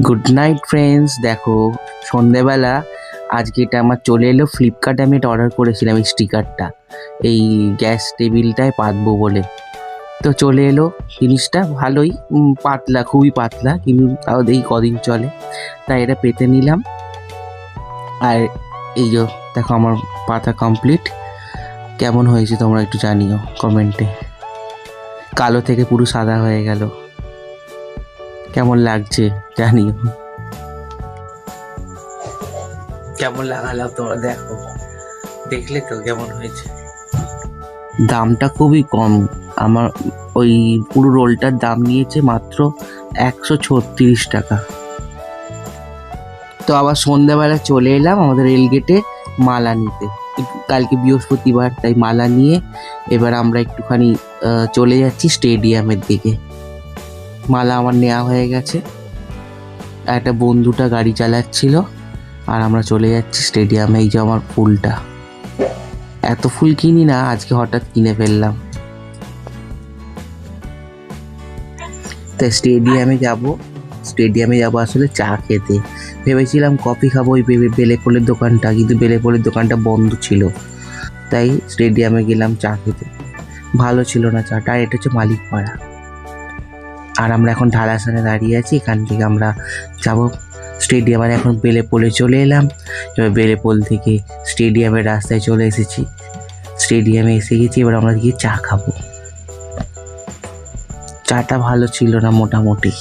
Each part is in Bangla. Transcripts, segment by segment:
Good night friends. দেখো সন্ধেবেলা আজকে এটা আমার চলে এলো ফ্লিপকার্টে। আমি এটা অর্ডার করেছিলাম এই স্টিকারটা, এই গ্যাস টেবিলটায় পাতবো বলে। তো চলে এলো জিনিসটা, ভালোই পাতলা, খুবই পাতলা, কিন্তু তাও এই কদিন চলে, তাই এটা পেতে নিলাম। আর এই যে দেখো আমার পাতা কমপ্লিট। কেমন হয়েছে তোমরা একটু জানিও কমেন্টে। কালো থেকে পুরো সাদা হয়ে গেল, কেমন লাগছে জানিও। কেমন লাগালো তোমরা দেখো, দেখলে তো কেমন হয়েছে। দামটা খুবই কম, আমার ওই পুরো রোলটার দাম নিয়েছে মাত্র 136 টাকা। তো আবার সন্ধ্যাবেলা চলে এলাম আমাদের রেলগেটে মালা নিতে। কালকে বৃহস্পতিবার, তাই মালা নিয়ে এবার আমরা একটুখানি চলে যাচ্ছি স্টেডিয়ামের দিকে। মালা আমার নেওয়া হয়ে গেছে, একটা বন্ধুটা গাড়ি চালাচ্ছিল, আর আমরা চলে যাচ্ছি স্টেডিয়ামে। এই যে আমার ফুলটা, এত ফুল কিনি না, আজকে হঠাৎ কিনে ফেললাম। তাই স্টেডিয়ামে যাব আসলে চা খেতে। ভেবেছিলাম কফি খাবো ওই বেলে ফলের দোকানটা, কিন্তু বেলে ফলের দোকানটা বন্ধ ছিল, তাই স্টেডিয়ামে গেলাম চা খেতে। ভালো ছিল না চাটা। এটা হচ্ছে মালিকপাড়া, আর আমরা এখন ঢালাসানে দাঁড়িয়ে আছি। এখান থেকে আমরা যাব স্টেডিয়াম। আর এখন বেলেপোলে চলে এলাম। এবার বেলেপোল থেকে স্টেডিয়ামের রাস্তায় চলে এসেছি, স্টেডিয়ামে এসে গেছি। এবার আমরা গিয়ে চা খাবো। চাটা ভালো ছিল না, মোটামুটি।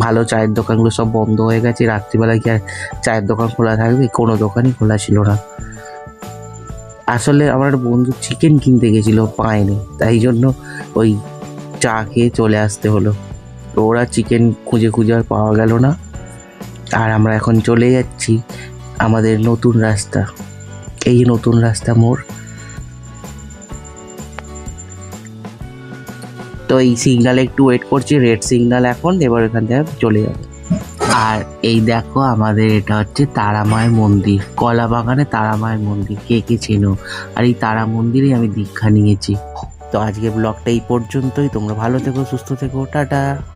ভালো চায়ের দোকানগুলো সব বন্ধ হয়ে গেছে। রাত্রিবেলা কি আর চায়ের দোকান খোলা থাকবে? কোনো দোকানই খোলা ছিল না। আসলে আমার বন্ধু চিকেন কিনতে গেছিলো, পায়নি, তাই জন্য ওই চা খেয়ে চলে আসতে হলো। তো ওরা চিকেন খুঁজে খুঁজে আর পাওয়া গেল না। আর আমরা এখন চলে যাচ্ছি আমাদের নতুন রাস্তা, এই নতুন রাস্তা মোড়। তো এই সিগনালে একটু ওয়েট করছি, রেড সিগনাল এখন, এবার এখান থেকে চলে যাবে। আর এই দেখো আমাদের এটা হচ্ছে তারামায়ের মন্দির, কলা বাগানে তারামায়ের মন্দির, কে কে চেনো? আর এই তারা মন্দিরে আমি দীক্ষা নিয়েছি। তো আজকে ব্লগটা এই পর্যন্তই। তোমরা ভালো থেকো, সুস্থ থেকো, টাটা।